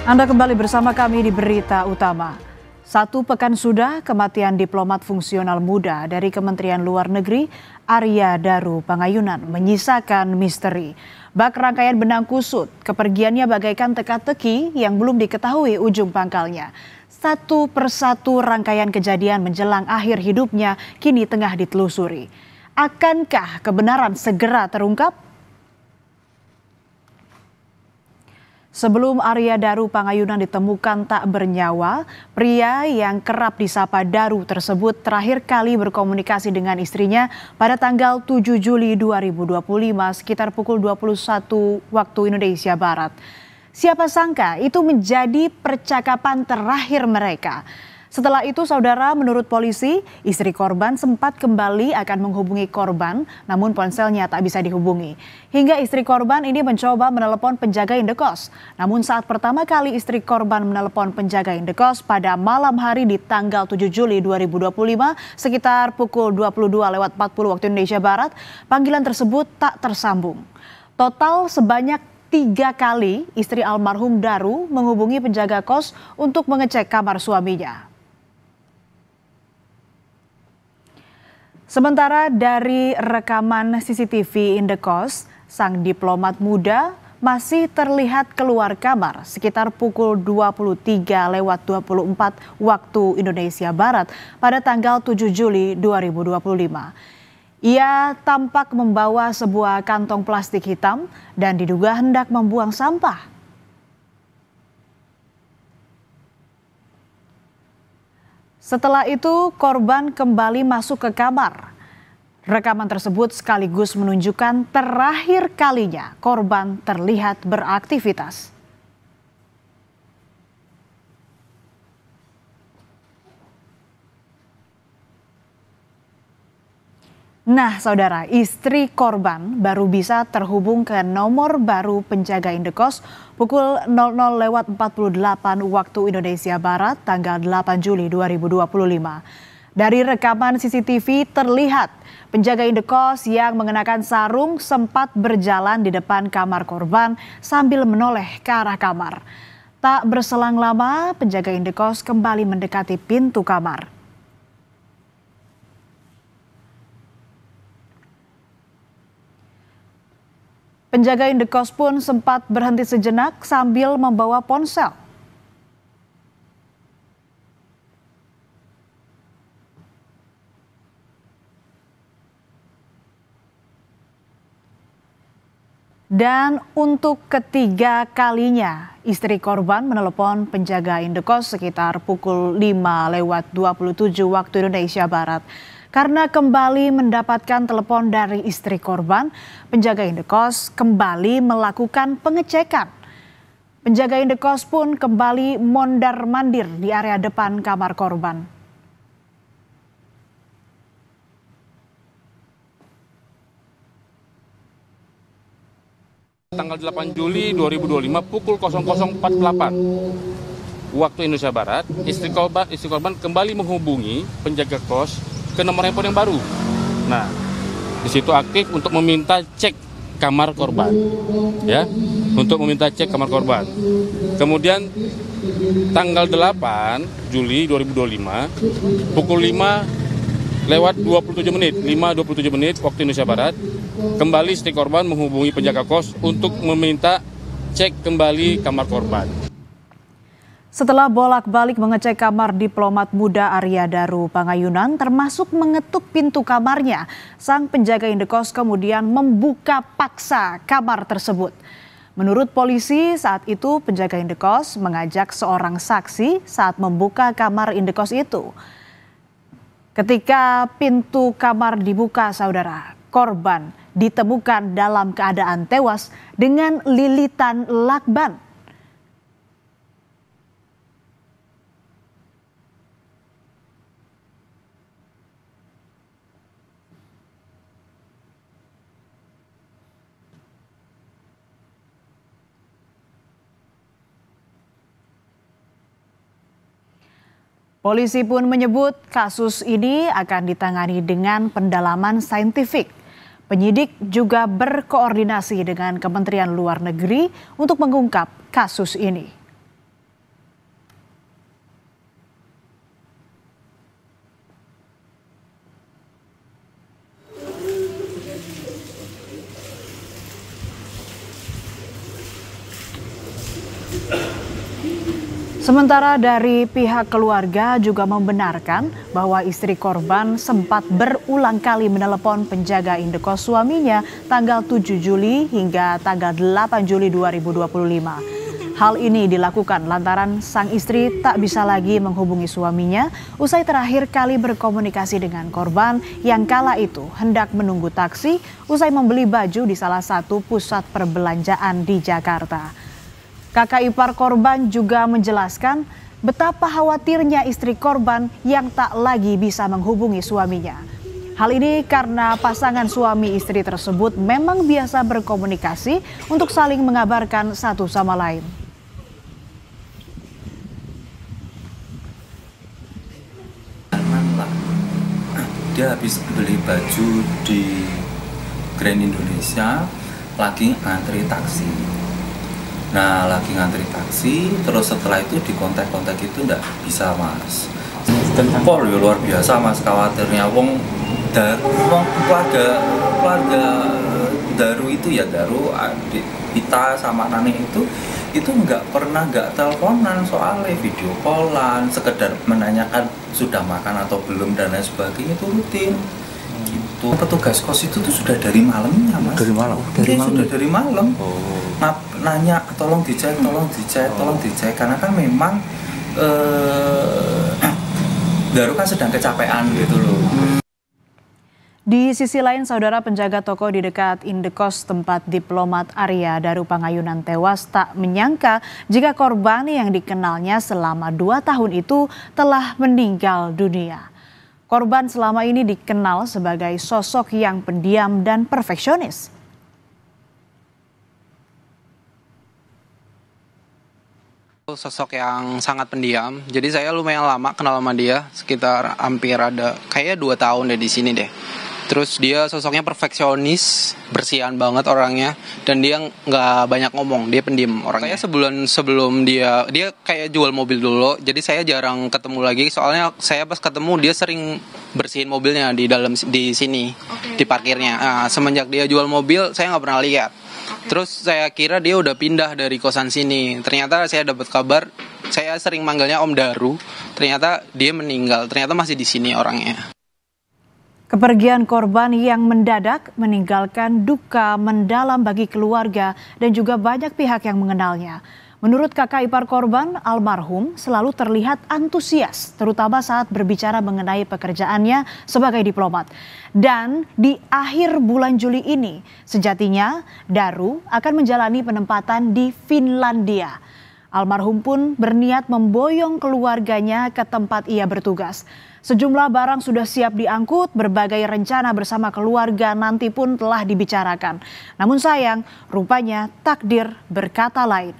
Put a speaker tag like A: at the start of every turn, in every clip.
A: Anda kembali bersama kami di Berita Utama. 1 pekan sudah kematian diplomat fungsional muda dari Kementerian Luar Negeri, Arya Daru Pangayunan, menyisakan misteri. Bak rangkaian benang kusut, kepergiannya bagaikan teka-teki yang belum diketahui ujung pangkalnya. Satu persatu rangkaian kejadian menjelang akhir hidupnya kini tengah ditelusuri. Akankah kebenaran segera terungkap? Sebelum Arya Daru Pangayunan ditemukan tak bernyawa, pria yang kerap disapa Daru tersebut terakhir kali berkomunikasi dengan istrinya pada tanggal 7 Juli 2025 sekitar pukul 21 waktu Indonesia Barat. Siapa sangka itu menjadi percakapan terakhir mereka. Setelah itu, saudara, menurut polisi, istri korban sempat kembali akan menghubungi korban, namun ponselnya tak bisa dihubungi. Hingga istri korban ini mencoba menelepon penjaga indekos. Namun saat pertama kali istri korban menelepon penjaga indekos pada malam hari di tanggal 7 Juli 2025 sekitar pukul 22:40 waktu Indonesia Barat, panggilan tersebut tak tersambung. Total sebanyak 3 kali istri almarhum Daru menghubungi penjaga kos untuk mengecek kamar suaminya. Sementara dari rekaman CCTV indekos, sang diplomat muda masih terlihat keluar kamar sekitar pukul 23:24 waktu Indonesia Barat pada tanggal 7 Juli 2025. Ia tampak membawa sebuah kantong plastik hitam dan diduga hendak membuang sampah. Setelah itu, korban kembali masuk ke kamar. Rekaman tersebut sekaligus menunjukkan terakhir kalinya korban terlihat beraktivitas. Nah, saudara, istri korban baru bisa terhubung ke nomor baru penjaga indekos pukul 00:48 waktu Indonesia Barat tanggal 8 Juli 2025. Dari rekaman CCTV terlihat penjaga indekos yang mengenakan sarung sempat berjalan di depan kamar korban sambil menoleh ke arah kamar. Tak berselang lama, penjaga indekos kembali mendekati pintu kamar. Penjaga indekos pun sempat berhenti sejenak sambil membawa ponsel. Dan untuk ketiga kalinya, istri korban menelepon penjaga indekos sekitar pukul 5:27 waktu Indonesia Barat. Karena kembali mendapatkan telepon dari istri korban, penjaga indekos kembali melakukan pengecekan. Penjaga indekos pun kembali mondar-mandir di area depan kamar korban.
B: Tanggal 8 Juli 2025 pukul 00:48 waktu Indonesia Barat, istri korban kembali menghubungi penjaga kos ke nomor handphone yang baru. Nah, di situ aktif untuk meminta cek kamar korban, ya, untuk meminta cek kamar korban. Kemudian tanggal 8 Juli 2025 pukul 5:27 waktu Indonesia Barat, kembali istri korban menghubungi penjaga kos untuk meminta cek kembali kamar korban.
A: Setelah bolak-balik mengecek kamar diplomat muda Arya Daru Pangayunan termasuk mengetuk pintu kamarnya, sang penjaga indekos kemudian membuka paksa kamar tersebut. Menurut polisi, saat itu penjaga indekos mengajak seorang saksi saat membuka kamar indekos itu. Ketika pintu kamar dibuka, saudara, korban ditemukan dalam keadaan tewas dengan lilitan lakban. Polisi pun menyebut kasus ini akan ditangani dengan pendalaman saintifik. Penyidik juga berkoordinasi dengan Kementerian Luar Negeri untuk mengungkap kasus ini. Sementara dari pihak keluarga juga membenarkan bahwa istri korban sempat berulang kali menelepon penjaga indekos suaminya tanggal 7 Juli hingga tanggal 8 Juli 2025. Hal ini dilakukan lantaran sang istri tak bisa lagi menghubungi suaminya usai terakhir kali berkomunikasi dengan korban yang kala itu hendak menunggu taksi usai membeli baju di salah satu pusat perbelanjaan di Jakarta. Kakak ipar korban juga menjelaskan betapa khawatirnya istri korban yang tak lagi bisa menghubungi suaminya. Hal ini karena pasangan suami istri tersebut memang biasa berkomunikasi untuk saling mengabarkan satu sama lain.
C: Dia habis beli baju di Grand Indonesia, lagi ngantri taksi. Nah, lagi ngantri taksi, terus setelah itu di kontak-kontak itu nggak bisa, Mas. Pol ya luar biasa, Mas, khawatirnya keluarga Daru itu ya, Daru adik kita sama Nani itu nggak pernah nggak teleponan, soalnya video callan, sekedar menanyakan sudah makan atau belum dan lain sebagainya itu rutin. Gitu. Petugas kos itu tuh sudah dari malamnya, Mas.
D: Dari malam?
C: Sudah dari malam. Nanya tolong dicek, karena kan memang Daru kan sedang kecapean gitu loh.
A: Di sisi lain, saudara, penjaga toko di dekat indekos tempat diplomat Arya Daru Pangayunan tewas tak menyangka jika korban yang dikenalnya selama 2 tahun itu telah meninggal dunia. Korban selama ini dikenal sebagai sosok yang pendiam dan perfeksionis.
E: Sosok yang sangat pendiam, jadi saya lumayan lama kenal sama dia, sekitar hampir ada kayaknya 2 tahun deh di sini deh. Terus dia sosoknya perfeksionis, bersihan banget orangnya, dan dia nggak banyak ngomong, dia pendiam orangnya. Kayak sebulan sebelum dia kayak jual mobil dulu, jadi saya jarang ketemu lagi, soalnya saya pas ketemu dia sering bersihin mobilnya di sini, di parkirnya. Nah, semenjak dia jual mobil, saya nggak pernah lihat. Terus saya kira dia udah pindah dari kosan sini. Ternyata saya dapat kabar, saya sering manggilnya Om Daru. Ternyata dia meninggal. Ternyata masih di sini orangnya.
A: Kepergian korban yang mendadak meninggalkan duka mendalam bagi keluarga dan juga banyak pihak yang mengenalnya. Menurut kakak ipar korban, almarhum selalu terlihat antusias, terutama saat berbicara mengenai pekerjaannya sebagai diplomat. Dan di akhir bulan Juli ini, sejatinya Daru akan menjalani penempatan di Finlandia. Almarhum pun berniat memboyong keluarganya ke tempat ia bertugas. Sejumlah barang sudah siap diangkut, berbagai rencana bersama keluarga nanti pun telah dibicarakan. Namun sayang, rupanya takdir berkata lain.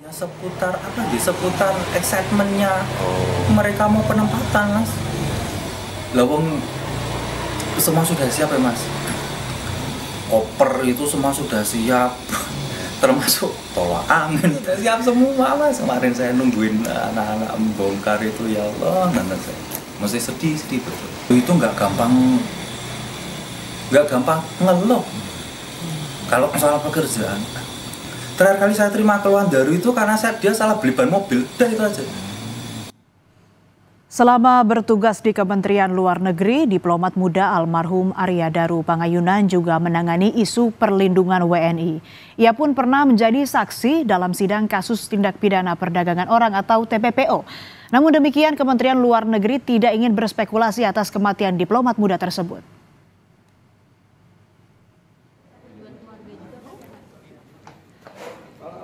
C: Seputar excitementnya mereka mau penempatan, Mas. Lawang semua sudah siap ya, Mas. Koper itu semua sudah siap, termasuk tolak angin sudah siap semua, Mas. Kemarin saya nungguin anak-anak membongkar itu, ya Allah, saya mesti sedih betul. Itu nggak gampang ngeluh kalau soal pekerjaan. Terakhir kali saya terima keluhan Daru itu karena dia salah beli ban mobil, udah itu aja.
A: Selama bertugas di Kementerian Luar Negeri, diplomat muda almarhum Arya Daru Pangayunan juga menangani isu perlindungan WNI. Ia pun pernah menjadi saksi dalam sidang kasus tindak pidana perdagangan orang atau TPPO. Namun demikian, Kementerian Luar Negeri tidak ingin berspekulasi atas kematian diplomat muda tersebut.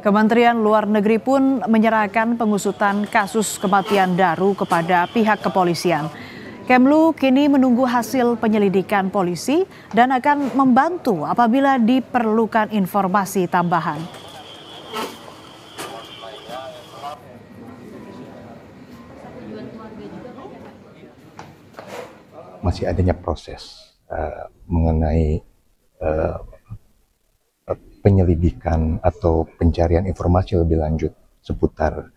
A: Kementerian Luar Negeri pun menyerahkan pengusutan kasus kematian Daru kepada pihak kepolisian. Kemlu kini menunggu hasil penyelidikan polisi dan akan membantu apabila diperlukan informasi tambahan.
D: Masih adanya proses mengenai penyelidikan atau pencarian informasi lebih lanjut seputar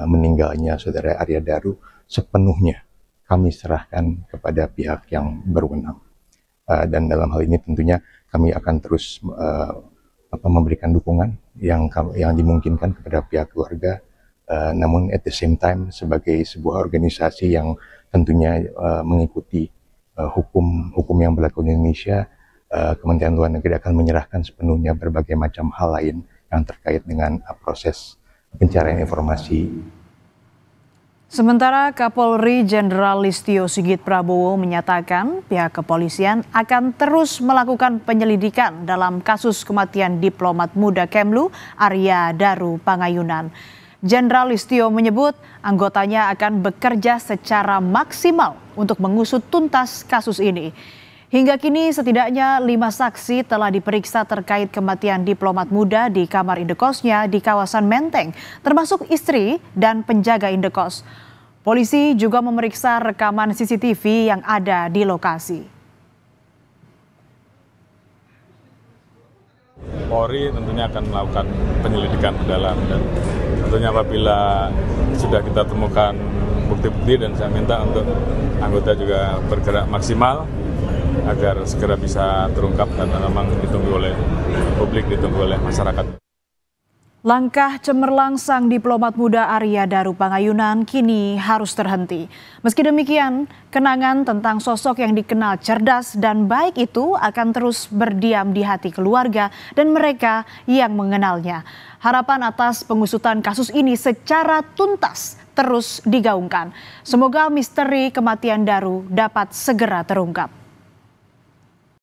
D: meninggalnya saudara Arya Daru sepenuhnya kami serahkan kepada pihak yang berwenang. Dan dalam hal ini tentunya kami akan terus memberikan dukungan yang dimungkinkan kepada pihak keluarga. Namun at the same time sebagai sebuah organisasi yang tentunya mengikuti hukum yang berlaku di Indonesia, Kementerian Luar Negeri akan menyerahkan sepenuhnya berbagai macam hal lain yang terkait dengan proses pencarian informasi.
A: Sementara Kapolri Jenderal Listio Sigit Prabowo menyatakan pihak kepolisian akan terus melakukan penyelidikan dalam kasus kematian diplomat muda Kemlu Arya Daru Pangayunan. Jenderal Listio menyebut anggotanya akan bekerja secara maksimal untuk mengusut tuntas kasus ini. Hingga kini setidaknya 5 saksi telah diperiksa terkait kematian diplomat muda di kamar indekosnya di kawasan Menteng, termasuk istri dan penjaga indekos. Polisi juga memeriksa rekaman CCTV yang ada di lokasi.
F: Polri tentunya akan melakukan penyelidikan mendalam dan tentunya apabila sudah kita temukan bukti-bukti, dan saya minta untuk anggota juga bergerak maksimal agar segera bisa terungkap dan memang ditunggu oleh publik, ditunggu oleh masyarakat.
A: Langkah cemerlang sang diplomat muda Arya Daru Pangayunan kini harus terhenti. Meski demikian, kenangan tentang sosok yang dikenal cerdas dan baik itu akan terus berdiam di hati keluarga dan mereka yang mengenalnya. Harapan atas pengusutan kasus ini secara tuntas terus digaungkan. Semoga misteri kematian Daru dapat segera terungkap.